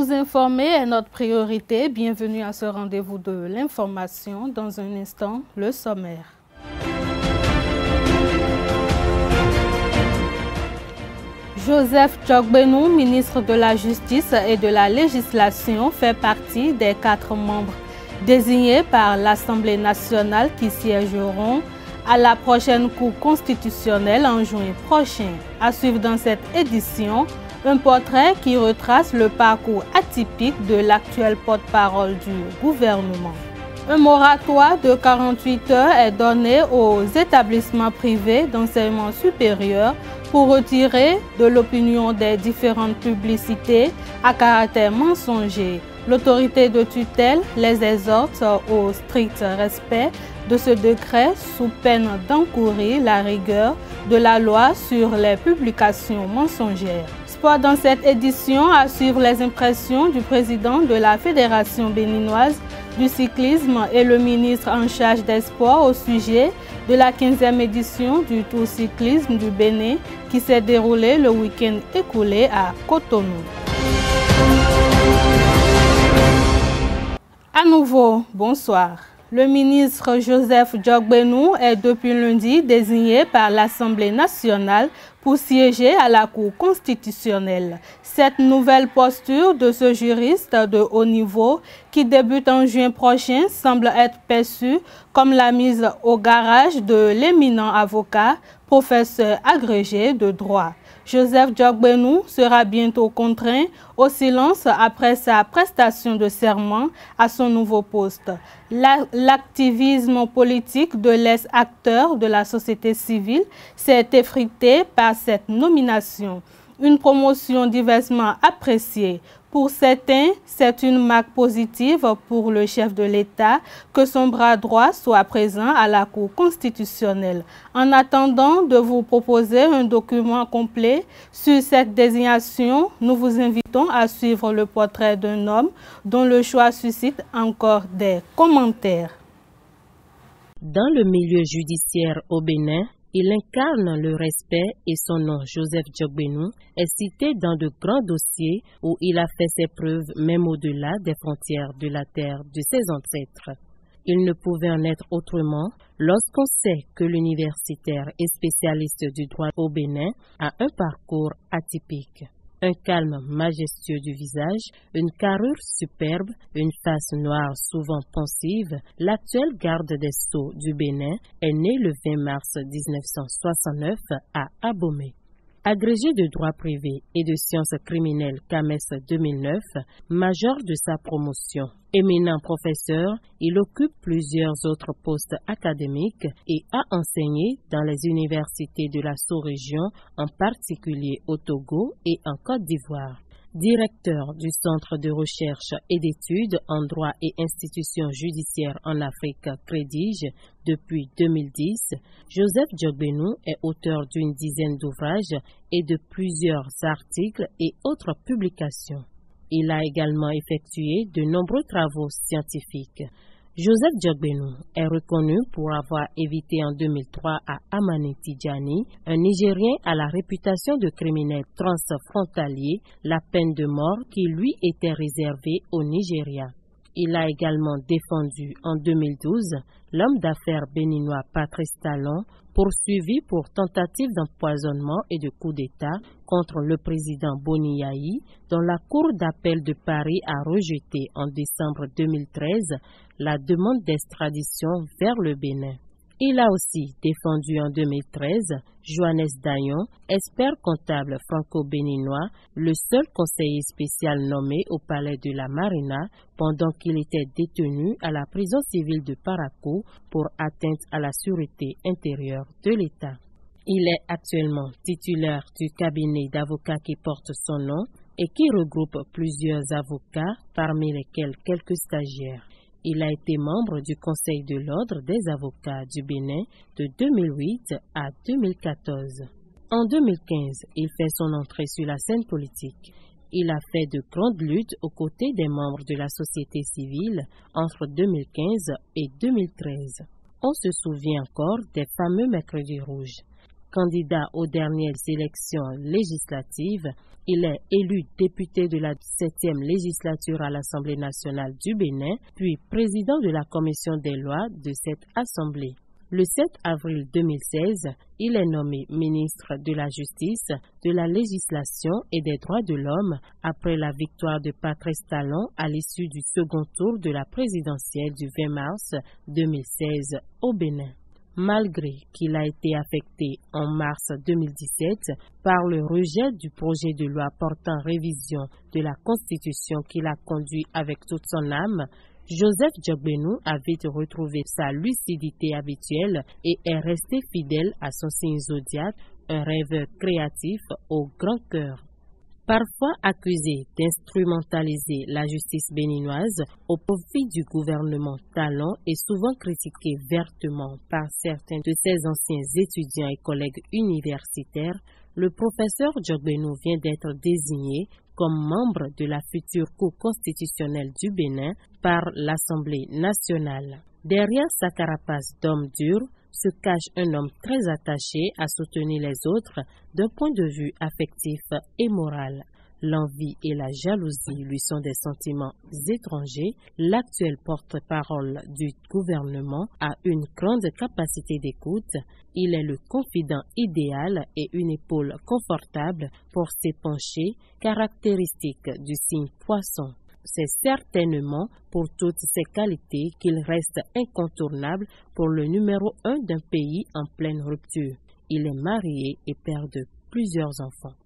Vous informer est notre priorité. Bienvenue à ce rendez-vous de l'information. Dans un instant, le sommaire. Joseph Djogbenou, ministre de la Justice et de la Législation, fait partie des 4 membres désignés par l'Assemblée nationale qui siégeront à la prochaine Cour constitutionnelle en juin prochain. À suivre dans cette édition, un portrait qui retrace le parcours atypique de l'actuel porte-parole du gouvernement. Un moratoire de 48 heures est donné aux établissements privés d'enseignement supérieur pour retirer de l'opinion des différentes publicités à caractère mensonger. L'autorité de tutelle les exhorte au strict respect de ce décret sous peine d'encourir la rigueur de la loi sur les publications mensongères. Sport dans cette édition, à suivre les impressions du président de la Fédération béninoise du cyclisme et le ministre en charge des sports au sujet de la 15e édition du Tour cyclisme du Bénin qui s'est déroulé le week-end écoulé à Cotonou. À nouveau, bonsoir. Le ministre Joseph Djogbenou est depuis lundi désigné par l'Assemblée nationale pour siéger à la Cour constitutionnelle. Cette nouvelle posture de ce juriste de haut niveau qui débute en juin prochain semble être perçue comme la mise au garage de l'éminent avocat, professeur agrégé de droit. Joseph Djogbenou sera bientôt contraint au silence après sa prestation de serment à son nouveau poste. L'activisme politique de l'ex-acteur de la société civile s'est effrité par cette nomination. Une promotion diversement appréciée. Pour certains, c'est une marque positive pour le chef de l'État que son bras droit soit présent à la Cour constitutionnelle. En attendant de vous proposer un document complet sur cette désignation, nous vous invitons à suivre le portrait d'un homme dont le choix suscite encore des commentaires. Dans le milieu judiciaire au Bénin, il incarne le respect et son nom, Joseph Djogbenou, est cité dans de grands dossiers où il a fait ses preuves même au-delà des frontières de la terre de ses ancêtres. Il ne pouvait en être autrement lorsqu'on sait que l'universitaire et spécialiste du droit au Bénin a un parcours atypique. Un calme majestueux du visage, une carrure superbe, une face noire souvent pensive, l'actuel garde des Sceaux du Bénin est né le 20 mars 1969 à Abomey. Agrégé de droit privé et de sciences criminelles CAMES 2009, major de sa promotion. Éminent professeur, il occupe plusieurs autres postes académiques et a enseigné dans les universités de la sous-région, en particulier au Togo et en Côte d'Ivoire. Directeur du Centre de recherche et d'études en droit et institutions judiciaires en Afrique, CREDIJ, depuis 2010, Joseph Djogbenou est auteur d'une dizaine d'ouvrages et de plusieurs articles et autres publications. Il a également effectué de nombreux travaux scientifiques. Joseph Djogbenou est reconnu pour avoir évité en 2003 à Amani Tidjani, un Nigérien à la réputation de criminel transfrontalier, la peine de mort qui lui était réservée au Nigeria. Il a également défendu en 2012 l'homme d'affaires béninois Patrice Talon, poursuivi pour tentative d'empoisonnement et de coup d'État contre le président Boni Yayi, dont la Cour d'appel de Paris a rejeté en décembre 2013 la demande d'extradition vers le Bénin. Il a aussi défendu en 2013 Johannes Dayon, expert comptable franco-béninois, le seul conseiller spécial nommé au palais de la Marina pendant qu'il était détenu à la prison civile de Parakou pour atteinte à la sûreté intérieure de l'État. Il est actuellement titulaire du cabinet d'avocats qui porte son nom et qui regroupe plusieurs avocats, parmi lesquels quelques stagiaires. Il a été membre du Conseil de l'Ordre des avocats du Bénin de 2008 à 2014. En 2015, il fait son entrée sur la scène politique. Il a fait de grandes luttes aux côtés des membres de la société civile entre 2015 et 2013. On se souvient encore des fameux mercredis rouges. candidat aux dernières élections législatives. Il est élu député de la 7e législature à l'Assemblée nationale du Bénin, puis président de la commission des lois de cette assemblée. Le 7 avril 2016, il est nommé ministre de la Justice, de la Législation et des Droits de l'Homme après la victoire de Patrice Talon à l'issue du second tour de la présidentielle du 20 mars 2016 au Bénin. Malgré qu'il a été affecté en mars 2017 par le rejet du projet de loi portant révision de la Constitution qu'il a conduit avec toute son âme, Joseph Djogbenou a vite retrouvé sa lucidité habituelle et est resté fidèle à son signe zodiaque, un rêveur créatif au grand cœur. Parfois accusé d'instrumentaliser la justice béninoise au profit du gouvernement Talon et souvent critiqué vertement par certains de ses anciens étudiants et collègues universitaires, le professeur Djogbenou vient d'être désigné comme membre de la future Cour constitutionnelle du Bénin par l'Assemblée nationale. Derrière sa carapace d'homme dur se cache un homme très attaché à soutenir les autres d'un point de vue affectif et moral. L'envie et la jalousie lui sont des sentiments étrangers. L'actuel porte-parole du gouvernement a une grande capacité d'écoute. Il est le confident idéal et une épaule confortable pour s'épancher, caractéristique du signe poisson. C'est certainement pour toutes ces qualités qu'il reste incontournable pour le numéro 1 d'un pays en pleine rupture. Il est marié et père de plusieurs enfants.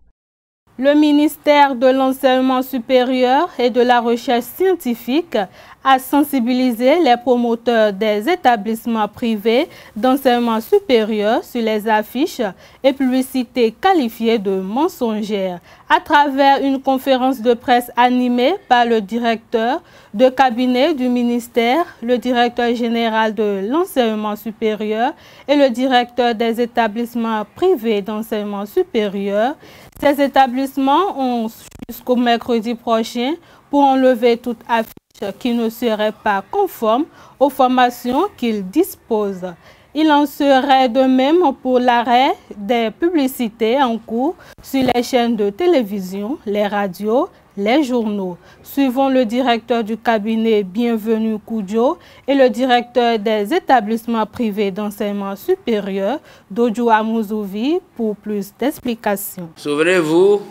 Le ministère de l'Enseignement supérieur et de la Recherche scientifique a sensibilisé les promoteurs des établissements privés d'enseignement supérieur sur les affiches et publicités qualifiées de mensongères à travers une conférence de presse animée par le directeur de cabinet du ministère, le directeur général de l'enseignement supérieur et le directeur des établissements privés d'enseignement supérieur. Ces établissements ont jusqu'au mercredi prochain pour enlever toute affiche qui ne serait pas conforme aux formations qu'ils disposent. Il en serait de même pour l'arrêt des publicités en cours sur les chaînes de télévision, les radios, les journaux. Suivons le directeur du cabinet Bienvenu Koudjo et le directeur des établissements privés d'enseignement supérieur, Dojo Amouzovi, pour plus d'explications. Souvenez-vous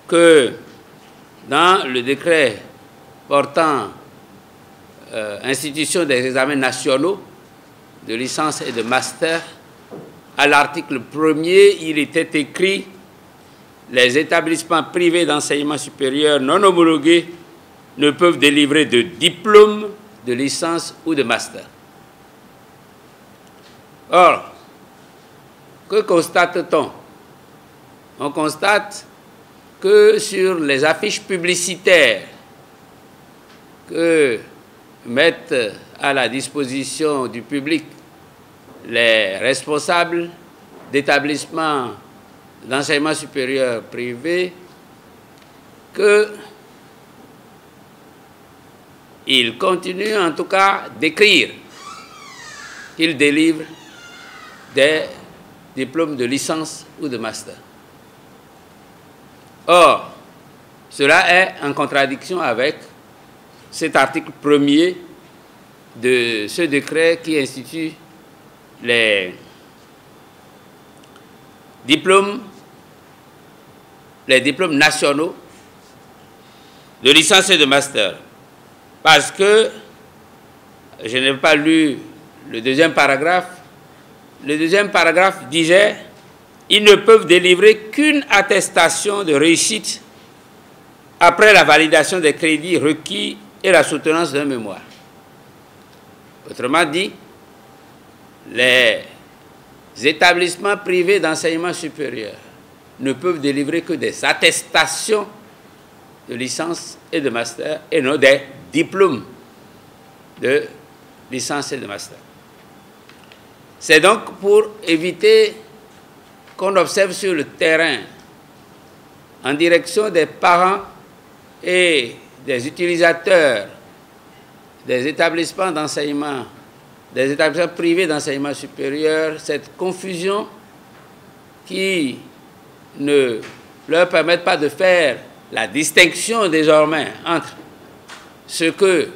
que dans le décret portant institution des examens nationaux de licence et de master, à l'article 1er, il était écrit: les établissements privés d'enseignement supérieur non homologués ne peuvent délivrer de diplôme, de licence ou de master. Or, que constate-t-on? On constate que sur les affiches publicitaires que mettent à la disposition du public les responsables d'établissements d'enseignement supérieur privé, qu'ils continuent en tout cas d'écrire qu'ils délivrent des diplômes de licence ou de master. Or, cela est en contradiction avec cet article 1er de ce décret qui institue les diplômes nationaux de licence et de master. Parce que, je n'ai pas lu le deuxième paragraphe, le deuxième paragraphe disait: ils ne peuvent délivrer qu'une attestation de réussite après la validation des crédits requis et la soutenance d'un mémoire. Autrement dit, les établissements privés d'enseignement supérieur ne peuvent délivrer que des attestations de licence et de master et non des diplômes de licence et de master. C'est donc pour éviter qu'on observe sur le terrain, en direction des parents et des utilisateurs des établissements d'enseignement, des établissements privés d'enseignement supérieur, cette confusion qui ne leur permettent pas de faire la distinction désormais entre ce que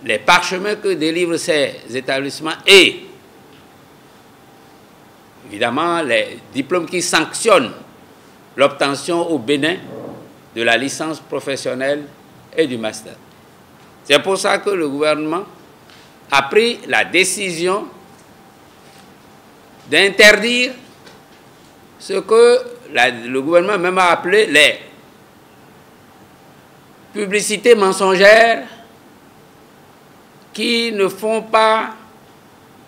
les parchemins que délivrent ces établissements et évidemment les diplômes qui sanctionnent l'obtention au Bénin de la licence professionnelle et du master. C'est pour ça que le gouvernement a pris la décision d'interdire ce que le gouvernement même a appelé les publicités mensongères qui ne font pas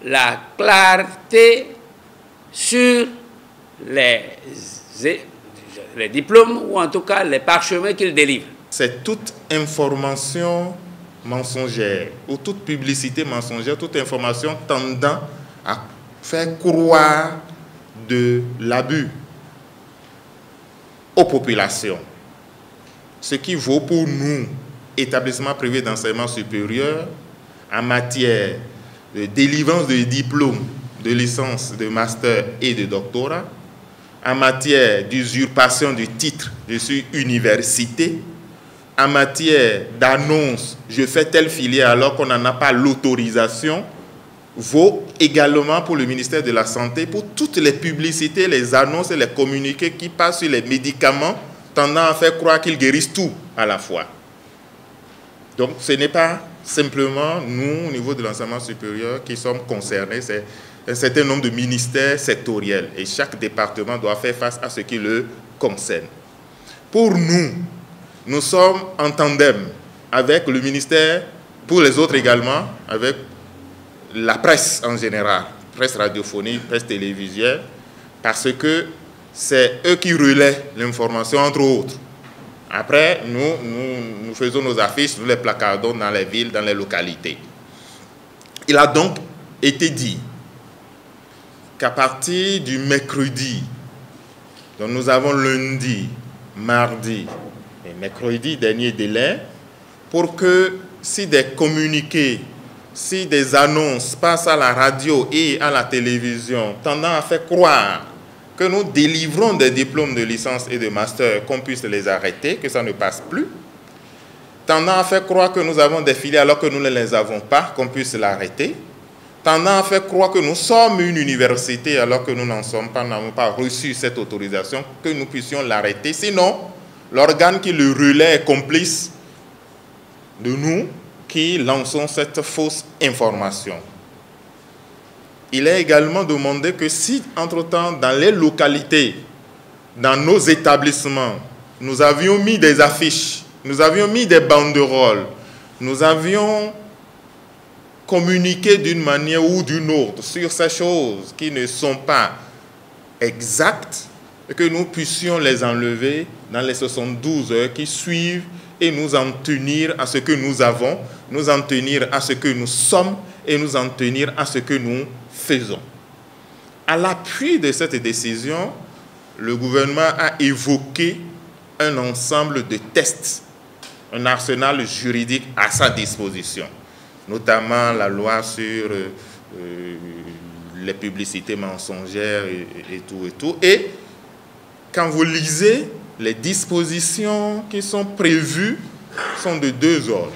la clarté sur les diplômes ou en tout cas les parchemins qu'ils délivrent. C'est toute information mensongère ou toute publicité mensongère, toute information tendant à faire croire de l'abus aux populations. Ce qui vaut pour nous, établissements privés d'enseignement supérieur, en matière de délivrance de diplômes, de licence, de master et de doctorat, en matière d'usurpation du titre « Je suis université », en matière d'annonce « Je fais telle filière alors qu'on n'en a pas l'autorisation », vaut également pour le ministère de la Santé, pour toutes les publicités, les annonces et les communiqués qui passent sur les médicaments tendant à faire croire qu'ils guérissent tout à la fois. Donc ce n'est pas simplement nous, au niveau de l'enseignement supérieur, qui sommes concernés, c'est un certain nombre de ministères sectoriels et chaque département doit faire face à ce qui le concerne. Pour nous, nous sommes en tandem avec le ministère, pour les autres également, avec la presse en général, presse radiophonique, presse télévisuelle, parce que c'est eux qui relaient l'information, entre autres. Après, nous faisons nos affiches, nous les placardons dans les villes, dans les localités. Il a donc été dit qu'à partir du mercredi, donc nous avons lundi, mardi et mercredi, dernier délai, pour que si des communiqués, si des annonces passent à la radio et à la télévision tendant à faire croire que nous délivrons des diplômes de licence et de master, qu'on puisse les arrêter, que ça ne passe plus, tendant à faire croire que nous avons des filières alors que nous ne les avons pas, qu'on puisse l'arrêter, tendant à faire croire que nous sommes une université alors que nous n'en sommes pas, n'avons pas reçu cette autorisation, que nous puissions l'arrêter. Sinon, l'organe qui le relaie est complice de nous qui lançons cette fausse information. Il est également demandé que si, entre-temps, dans les localités, dans nos établissements, nous avions mis des affiches, nous avions mis des banderoles, nous avions communiqué d'une manière ou d'une autre sur ces choses qui ne sont pas exactes, et que nous puissions les enlever dans les 72 heures qui suivent et nous en tenir à ce que nous avons, nous en tenir à ce que nous sommes et nous en tenir à ce que nous faisons. À l'appui de cette décision, le gouvernement a évoqué un ensemble de tests, un arsenal juridique à sa disposition, notamment la loi sur les publicités mensongères et tout. Et quand vous lisez, les dispositions qui sont prévues sont de deux ordres.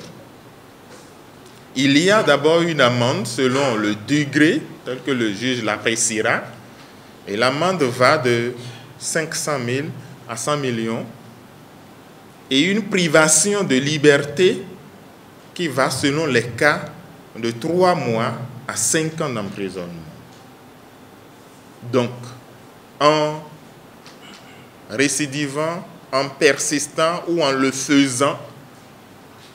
Il y a d'abord une amende selon le degré tel que le juge l'appréciera, et l'amende va de 500 000 à 100 millions, et une privation de liberté qui va, selon les cas, de 3 mois à 5 ans d'emprisonnement. Donc, en récidivant, en persistant ou en le faisant,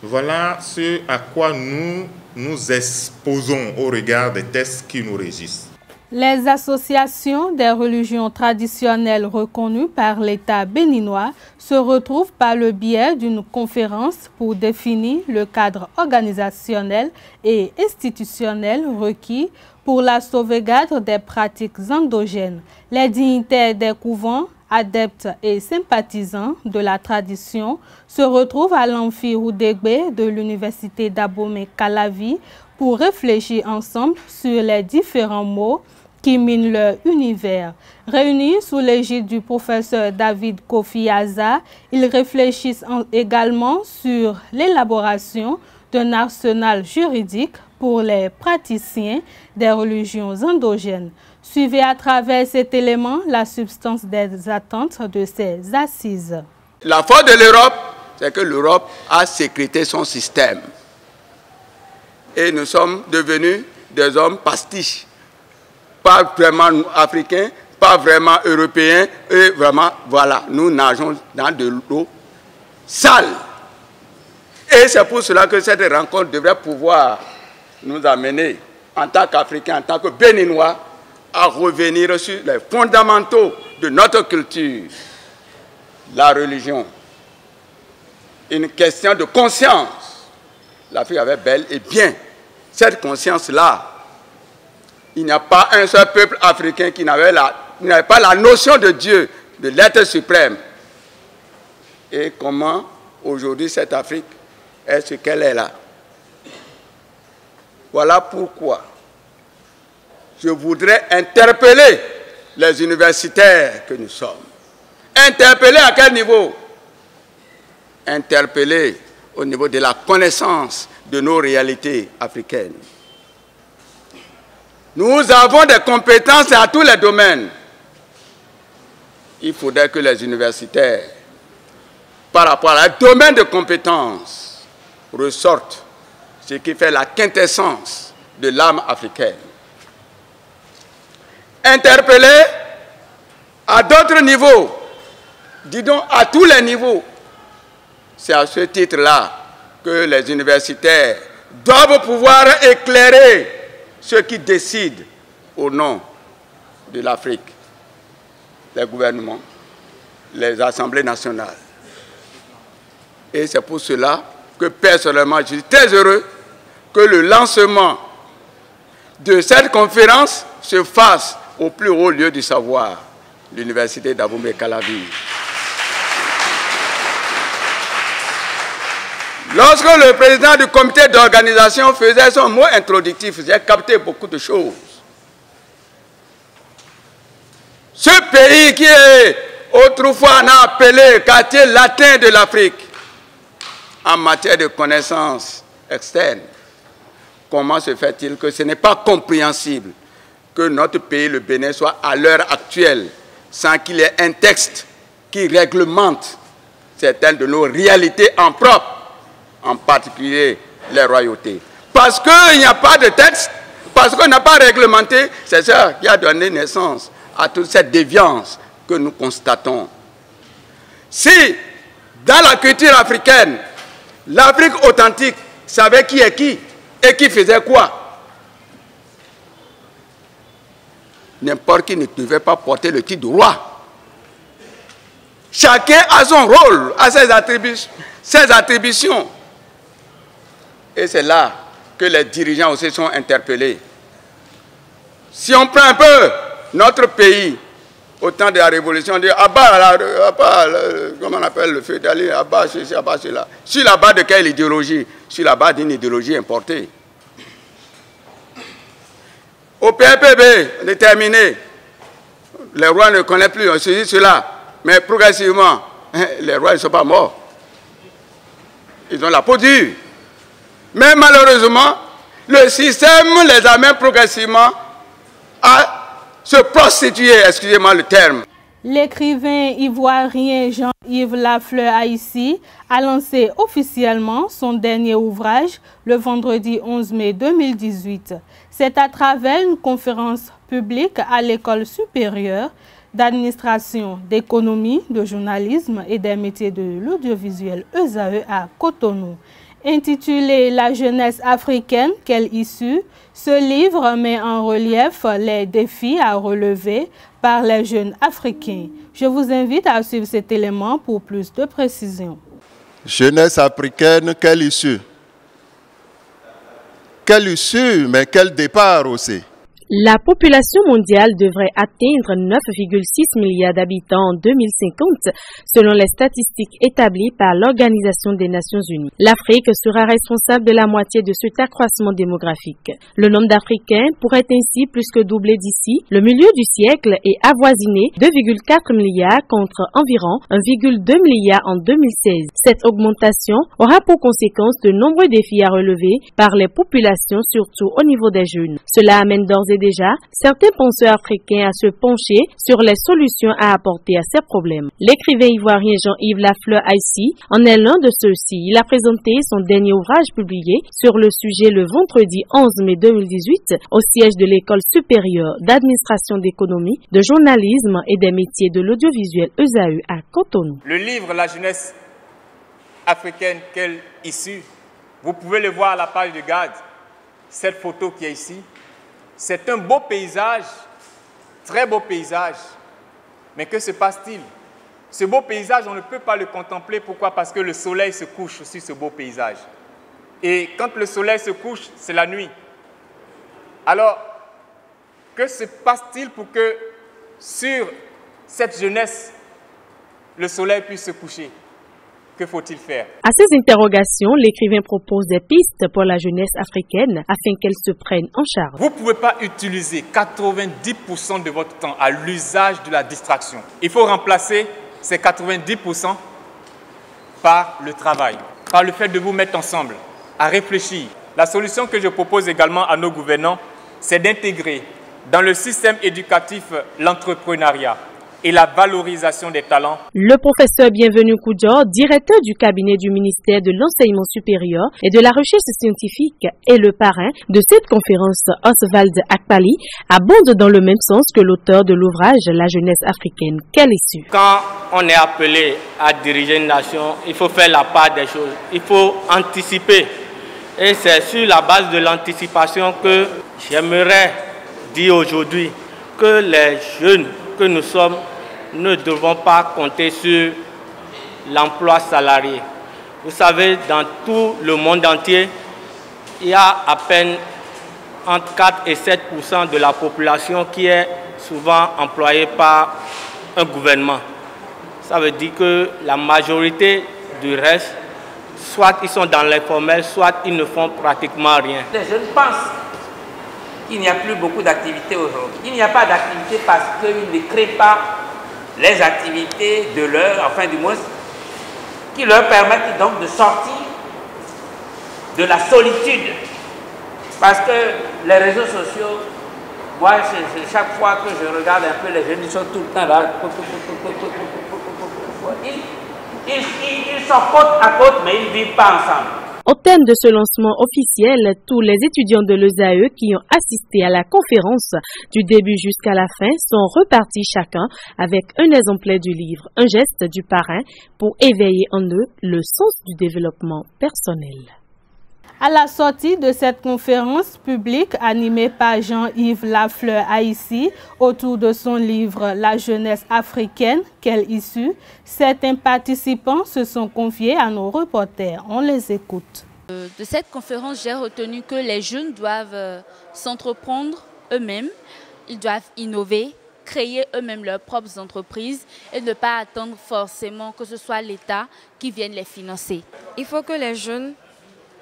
voilà ce à quoi nous nous exposons au regard des tests qui nous régissent. Les associations des religions traditionnelles reconnues par l'État béninois se retrouvent par le biais d'une conférence pour définir le cadre organisationnel et institutionnel requis pour la sauvegarde des pratiques endogènes. Les dignitaires des couvents, adeptes et sympathisants de la tradition se retrouvent à l'amphi Oudégbé de l'université d'Abomey-Calavi pour réfléchir ensemble sur les différents mots qui minent leur univers. Réunis sous l'égide du professeur David Kofi Aza, ils réfléchissent également sur l'élaboration d'un arsenal juridique pour les praticiens des religions endogènes. Suivez à travers cet élément la substance des attentes de ces assises. La force de l'Europe, c'est que l'Europe a sécrété son système. Et nous sommes devenus des hommes pastiches. Pas vraiment africains, pas vraiment européens, et vraiment, voilà, nous nageons dans de l'eau sale. Et c'est pour cela que cette rencontre devrait pouvoir nous amener, en tant qu'Africains, en tant que Béninois, à revenir sur les fondamentaux de notre culture, la religion. Une question de conscience. L'Afrique avait bel et bien cette conscience-là. Il n'y a pas un seul peuple africain qui n'avait pas la notion de Dieu, de l'être suprême. Et comment aujourd'hui cette Afrique est ce qu'elle est là. Voilà pourquoi je voudrais interpeller les universitaires que nous sommes. Interpeller à quel niveau? Interpeller au niveau de la connaissance de nos réalités africaines. Nous avons des compétences dans tous les domaines. Il faudrait que les universitaires, par rapport à leur domaine de compétences, ressortent ce qui fait la quintessence de l'âme africaine. Interpeller à d'autres niveaux, dis donc à tous les niveaux. C'est à ce titre-là que les universitaires doivent pouvoir éclairer ceux qui décident au nom de l'Afrique, les gouvernements, les assemblées nationales. Et c'est pour cela que personnellement, je suis très heureux que le lancement de cette conférence se fasse au plus haut lieu du savoir, l'université d'Abomey-Calavi. Lorsque le président du comité d'organisation faisait son mot introductif, j'ai capté beaucoup de choses. Ce pays qui est autrefois on a appelé quartier latin de l'Afrique, en matière de connaissances externes, comment se fait-il que ce n'est pas compréhensible que notre pays, le Bénin, soit à l'heure actuelle sans qu'il y ait un texte qui réglemente certaines de nos réalités en propre, en particulier les royautés. Parce qu'il n'y a pas de texte, parce qu'on n'a pas réglementé, c'est ça qui a donné naissance à toute cette déviance que nous constatons. Si, dans la culture africaine, l'Afrique authentique savait qui est qui et qui faisait quoi, n'importe qui ne devait pas porter le titre de roi. Chacun a son rôle, a ses attributions. Et c'est là que les dirigeants aussi sont interpellés. Si on prend un peu notre pays, au temps de la Révolution, on dit comment on appelle le féodalisme, abat ceci, abat cela. Sur la base de quelle idéologie? Sur la base d'une idéologie importée. Au PNPB, déterminé, les rois ne connaissent plus ceci, cela, mais progressivement, les rois ne sont pas morts. Ils ont la peau dure. Mais malheureusement, le système les amène progressivement à se prostituer, excusez-moi le terme. L'écrivain ivoirien Jean-Yves Lafleur-Haïssi a lancé officiellement son dernier ouvrage le vendredi 11 mai 2018. C'est à travers une conférence publique à l'École supérieure d'administration, d'économie, de journalisme et des métiers de l'audiovisuel ESAE à Cotonou. Intitulé « La jeunesse africaine, quelle issue ?», ce livre met en relief les défis à relever par les jeunes africains. Je vous invite à suivre cet élément pour plus de précision. Jeunesse africaine, quelle issue? Quelle issue, mais quel départ aussi? La population mondiale devrait atteindre 9,6 milliards d'habitants en 2050, selon les statistiques établies par l'Organisation des Nations Unies. L'Afrique sera responsable de la moitié de cet accroissement démographique. Le nombre d'Africains pourrait ainsi plus que doubler d'ici le milieu du siècle et avoisiner 2,4 milliards contre environ 1,2 milliard en 2016. Cette augmentation aura pour conséquence de nombreux défis à relever par les populations, surtout au niveau des jeunes. Cela amène d'ores et déjà certains penseurs africains à se pencher sur les solutions à apporter à ces problèmes. L'écrivain ivoirien Jean-Yves Lafleur Haïssi en est l'un de ceux-ci. Il a présenté son dernier ouvrage publié sur le sujet le vendredi 11 mai 2018 au siège de l'École supérieure d'administration d'économie, de journalisme et des métiers de l'audiovisuel ESAU à Cotonou. Le livre La jeunesse africaine, quelle issue? Vous pouvez le voir à la page de garde, cette photo qui est ici. C'est un beau paysage, très beau paysage. Mais que se passe-t-il? Ce beau paysage, on ne peut pas le contempler. Pourquoi? Parce que le soleil se couche sur ce beau paysage. Et quand le soleil se couche, c'est la nuit. Alors, que se passe-t-il pour que sur cette jeunesse, le soleil puisse se coucher? Que faut-il faire? À ces interrogations, l'écrivain propose des pistes pour la jeunesse africaine afin qu'elle se prenne en charge. Vous ne pouvez pas utiliser 90% de votre temps à l'usage de la distraction. Il faut remplacer ces 90% par le travail, par le fait de vous mettre ensemble, à réfléchir. La solution que je propose également à nos gouvernants, c'est d'intégrer dans le système éducatif l'entrepreneuriat et la valorisation des talents. Le professeur Bienvenu Koudjor, directeur du cabinet du ministère de l'Enseignement supérieur et de la Recherche scientifique et le parrain de cette conférence, Oswald Akpali, abonde dans le même sens que l'auteur de l'ouvrage La jeunesse africaine, quelle issue? Quand on est appelé à diriger une nation, il faut faire la part des choses, il faut anticiper. Et c'est sur la base de l'anticipation que j'aimerais dire aujourd'hui que les jeunes que nous sommes ne devons pas compter sur l'emploi salarié. Vous savez, dans tout le monde entier, il y a à peine entre 4 et 7% de la population qui est souvent employée par un gouvernement. Ça veut dire que la majorité du reste, soit ils sont dans l'informel, soit ils ne font pratiquement rien. Les jeunes pensent qu'il n'y a plus beaucoup d'activités aujourd'hui. Il n'y a pas d'activité parce qu'ils ne créent pas les activités de leur, enfin du moins, qui leur permettent donc de sortir de la solitude. Parce que les réseaux sociaux, moi, chaque fois que je regarde un peu les jeunes, ils sont tout le temps là. Ils sont côte à côte, mais ils ne vivent pas ensemble. Au terme de ce lancement officiel, tous les étudiants de l'ESAE qui ont assisté à la conférence du début jusqu'à la fin sont repartis chacun avec un exemplaire du livre, un geste du parrain pour éveiller en eux le sens du développement personnel. À la sortie de cette conférence publique animée par Jean-Yves Lafleur Haïssi autour de son livre « La jeunesse africaine, quelle issue ?», certains participants se sont confiés à nos reporters. On les écoute. De cette conférence, j'ai retenu que les jeunes doivent s'entreprendre eux-mêmes, ils doivent innover, créer eux-mêmes leurs propres entreprises et ne pas attendre forcément que ce soit l'État qui vienne les financer. Il faut que les jeunes,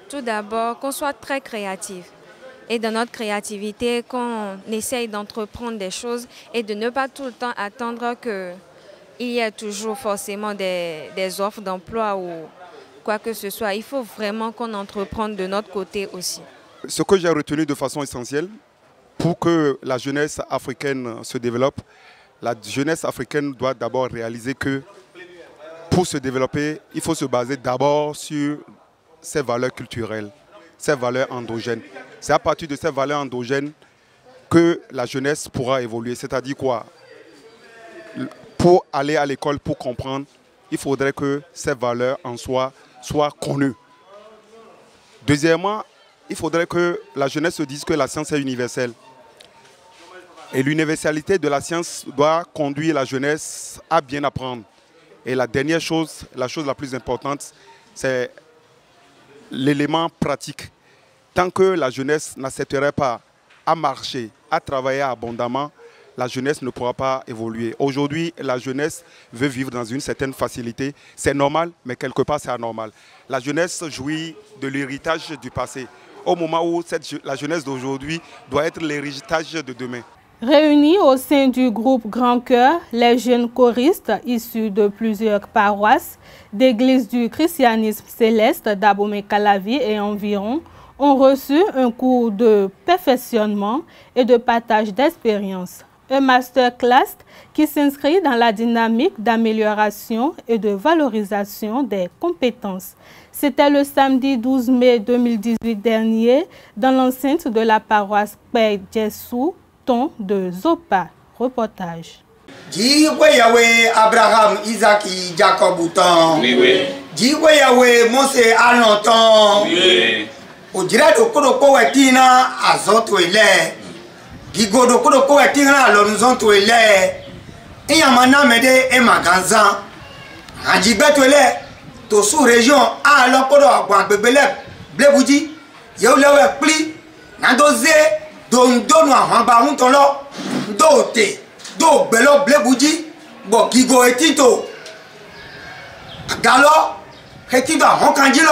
tout d'abord, qu'on soit très créatifs. Et dans notre créativité, qu'on essaye d'entreprendre des choses et de ne pas tout le temps attendre qu'il y ait toujours forcément des offres d'emploi ou quoi que ce soit. Il faut vraiment qu'on entreprenne de notre côté aussi. Ce que j'ai retenu de façon essentielle, pour que la jeunesse africaine se développe, la jeunesse africaine doit d'abord réaliser que pour se développer, il faut se baser d'abord sur ces valeurs culturelles, ces valeurs endogènes. C'est à partir de ces valeurs endogènes que la jeunesse pourra évoluer. C'est-à-dire quoi? Pour aller à l'école, pour comprendre, il faudrait que ces valeurs en soi soient connues. Deuxièmement, il faudrait que la jeunesse se dise que la science est universelle. Et l'universalité de la science doit conduire la jeunesse à bien apprendre. Et la dernière chose, la chose la plus importante, c'est l'élément pratique. Tant que la jeunesse n'accepterait pas à marcher, à travailler abondamment, la jeunesse ne pourra pas évoluer. Aujourd'hui, la jeunesse veut vivre dans une certaine facilité. C'est normal, mais quelque part, c'est anormal. La jeunesse jouit de l'héritage du passé, au moment où la jeunesse d'aujourd'hui doit être l'héritage de demain. Réunis au sein du groupe Grand Cœur, les jeunes choristes issus de plusieurs paroisses d'églises du christianisme céleste d'Abomey-Calavi et environ ont reçu un cours de perfectionnement et de partage d'expérience. Un masterclass qui s'inscrit dans la dynamique d'amélioration et de valorisation des compétences. C'était le samedi 12 mai 2018 dernier dans l'enceinte de la paroisse Père Jessou, ton de Zopa. Reportage. Yahweh Abraham, Isaac, Jacob Bouton. Oui. Yahweh Mose Alonton. Oui. Au dirait de Kodoko Etina à Zotoile. Gigo de Kodoko Etina à Lonzontoile. Et Yamana Mede et Maganzan. Anjibetoile. To sous-région à l'Okodo à Bebele, Blebouji. Yaoulewe Pli. Nandoze. Don a Hambaron Tolo. Dote. Do belo blebouji bo gigo etito galo etito honkanjilo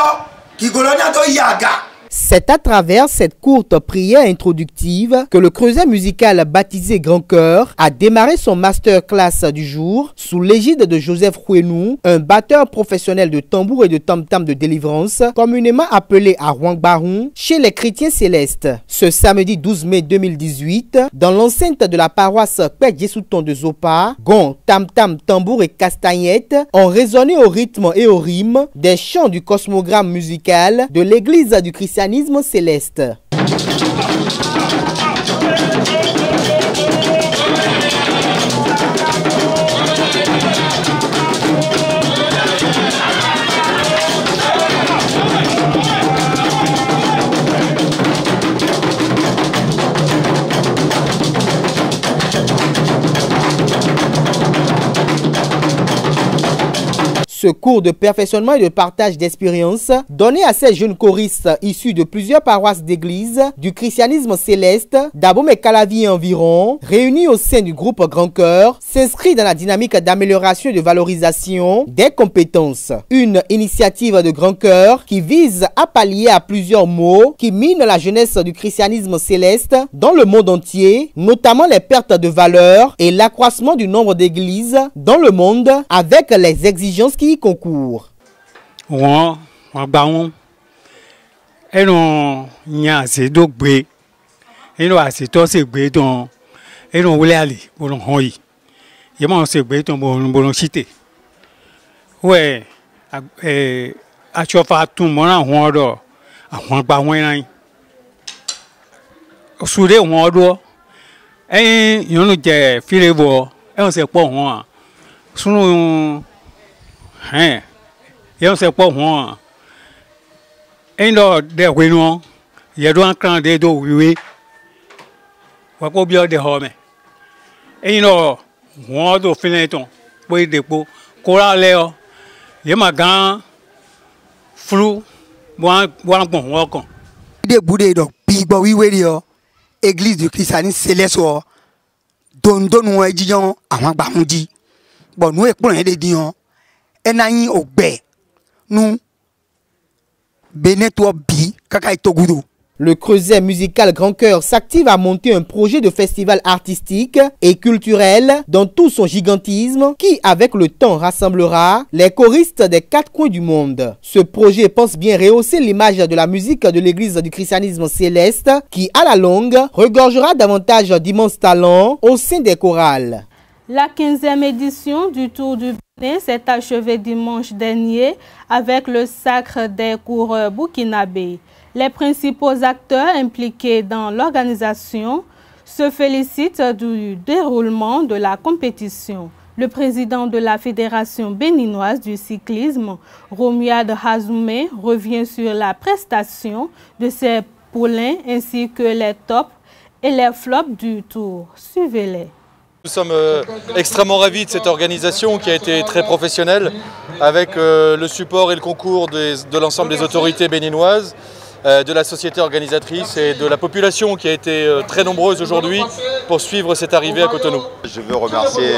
gigolo nyato yaga. C'est à travers cette courte prière introductive que le creuset musical baptisé Grand Cœur a démarré son masterclass du jour sous l'égide de Joseph Kwenou, un batteur professionnel de tambour et de tam-tam de délivrance, communément appelé à Rwangbaron chez les chrétiens célestes. Ce samedi 12 mai 2018, dans l'enceinte de la paroisse Père Jessouton de Zopa, gond, tam-tam, tambour et castagnettes ont résonné au rythme et au rime des chants du cosmogramme musical de l'église du christianisme céleste. Ce cours de perfectionnement et de partage d'expérience donné à ces jeunes choristes issus de plusieurs paroisses d'église du christianisme céleste d'Abomey-Calavi et environ, réunis au sein du groupe Grand Cœur, s'inscrit dans la dynamique d'amélioration et de valorisation des compétences. Une initiative de Grand Cœur qui vise à pallier à plusieurs maux qui minent la jeunesse du christianisme céleste dans le monde entier, notamment les pertes de valeur et l'accroissement du nombre d'églises dans le monde avec les exigences qui concours. Baron, et non, il y a assez d'obé, et non, assez de béton, et non, voulait aller, pour l'on y. Il y a assez de béton pour l'on citer. Ouais, à chauffer tout le monde en Wando, à Wando, Soudé Wando, et il y a un filet bois, et on sait pas, hein, et on sait pas moi. Et là, des réunions, il y a un cran de dos, oui, on va bien des hommes. Et là, on doit finir ton, pour y dépôt, coller, il y a ma gant, flou, bon, bon, des boudés donc, big boy, oui, église du christianisme céleste, don, ou édition, avant Bamoudi. Bon, nous, pour les dions. Le creuset musical Grand Cœur s'active à monter un projet de festival artistique et culturel dans tout son gigantisme qui, avec le temps, rassemblera les choristes des 4 coins du monde. Ce projet pense bien rehausser l'image de la musique de l'église du christianisme céleste qui, à la longue, regorgera davantage d'immenses talents au sein des chorales. La 15e édition du Tour du Bénin s'est achevée dimanche dernier avec le sacre des coureurs burkinabés. Les principaux acteurs impliqués dans l'organisation se félicitent du déroulement de la compétition. Le président de la Fédération béninoise du cyclisme, Romuald Hazoumé, revient sur la prestation de ses poulains ainsi que les tops et les flops du Tour. Suivez-les. Nous sommes extrêmement ravis de cette organisation qui a été très professionnelle avec le support et le concours de l'ensemble des autorités béninoises. de la société organisatrice et de la population qui a été très nombreuse aujourd'hui pour suivre cette arrivée à Cotonou. Je veux remercier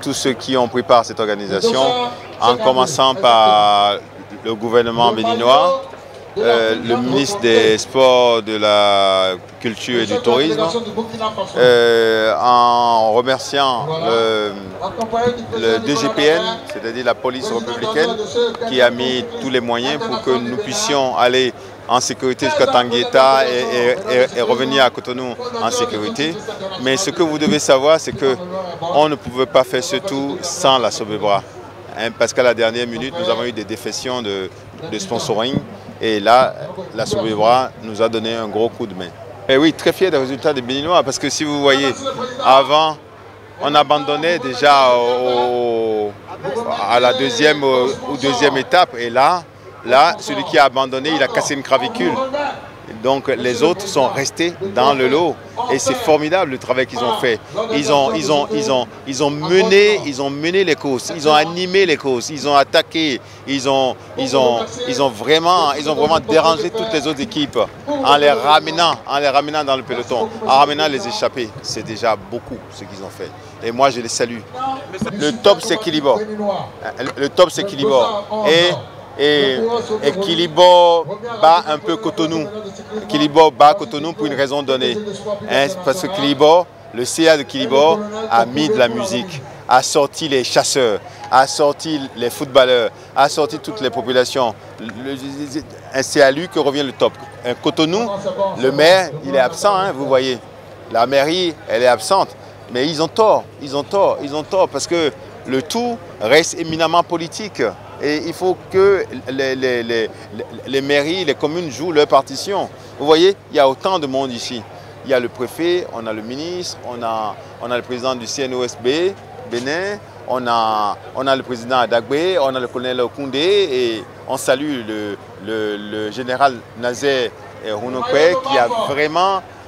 tous ceux qui ont pris part à cette organisation, en commençant par le gouvernement béninois, le ministre des Sports, de la Culture et du Tourisme, en remerciant le DGPN, c'est-à-dire la police républicaine, qui a mis tous les moyens pour que nous puissions aller en sécurité jusqu'à Tangueta et revenir à Cotonou en sécurité. Mais ce que vous devez savoir, c'est qu'on ne pouvait pas faire ce tour sans la Sobebra. Parce qu'à la dernière minute, nous avons eu des défections de sponsoring. Et là, la Sobebra nous a donné un gros coup de main. Et oui, très fier des résultats des Béninois, parce que si vous voyez, avant, on abandonnait déjà à la deuxième étape. Et là, celui qui a abandonné, il a cassé une clavicule. Donc les autres sont restés dans le lot. Et c'est formidable le travail qu'ils ont fait. Ils ont mené les courses, ils ont animé les courses, ils ont attaqué, ils ont vraiment dérangé toutes les autres équipes en les ramenant dans le peloton, en ramenant les échappés. C'est déjà beaucoup ce qu'ils ont fait. Et moi je les salue. Le top c'est Kilibo. Le top c'est Kilibo. Et Kilibo bat un peu Cotonou. Kilibo bat Cotonou pour une raison donnée. Parce que Kilibo, le CA de Kilibo a mis de la musique, a sorti les chasseurs, a sorti les footballeurs, a sorti toutes les populations. C'est à lui que revient le top. Cotonou, le maire, il est absent, hein, vous voyez. La mairie, elle est absente. Mais ils ont tort, parce que le tout reste éminemment politique. Et il faut que les mairies, les communes jouent leur partition. Vous voyez, il y a autant de monde ici. Il y a le préfet, on a le ministre, on a le président du CNOSB, Bénin, on a le président Adagbe, on a le colonel Okoundé et on salue le général Nazer Rounokwe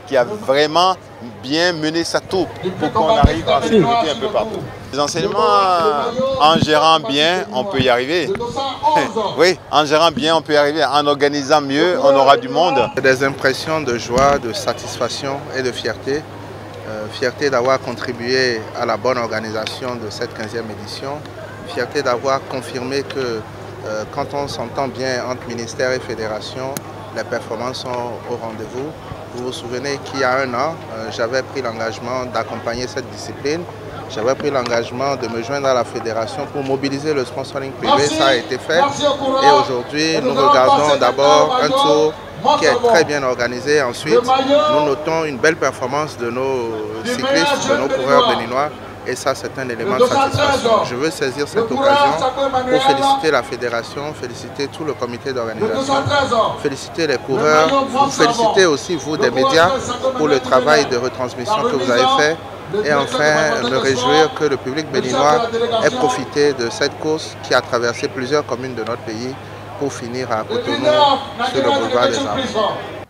qui a vraiment bien mené sa troupe pour qu'on arrive à sécurité un peu partout. Les enseignements, en gérant bien, on peut y arriver. Oui, en gérant bien, on peut y arriver. En organisant mieux, on aura du monde. Des impressions de joie, de satisfaction et de fierté. Fierté d'avoir contribué à la bonne organisation de cette 15e édition. Fierté d'avoir confirmé que quand on s'entend bien entre ministère et fédération, les performances sont au rendez-vous. Vous vous souvenez qu'il y a un an, j'avais pris l'engagement d'accompagner cette discipline. J'avais pris l'engagement de me joindre à la fédération pour mobiliser le sponsoring privé. Ça a été fait. Et aujourd'hui, nous regardons d'abord un tour qui est très bien organisé. Ensuite, nous notons une belle performance de nos cyclistes, de nos coureurs béninois. Et ça, c'est un élément de satisfaction. Je veux saisir cette occasion pour féliciter la fédération, féliciter tout le comité d'organisation, féliciter les coureurs, vous féliciter aussi, vous, des médias, pour le travail de retransmission que vous avez fait. Et enfin, me réjouir que le public béninois ait profité de cette course qui a traversé plusieurs communes de notre pays pour finir à Cotonou sur le boulevard des Armes.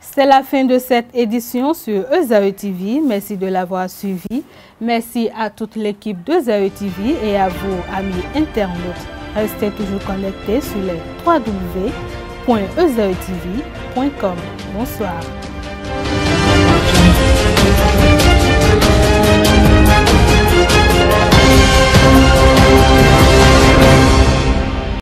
C'est la fin de cette édition sur EZAE TV. Merci de l'avoir suivi. Merci à toute l'équipe d'EZAE TV et à vous, amis internautes. Restez toujours connectés sur les www.ezaetv.com. Bonsoir.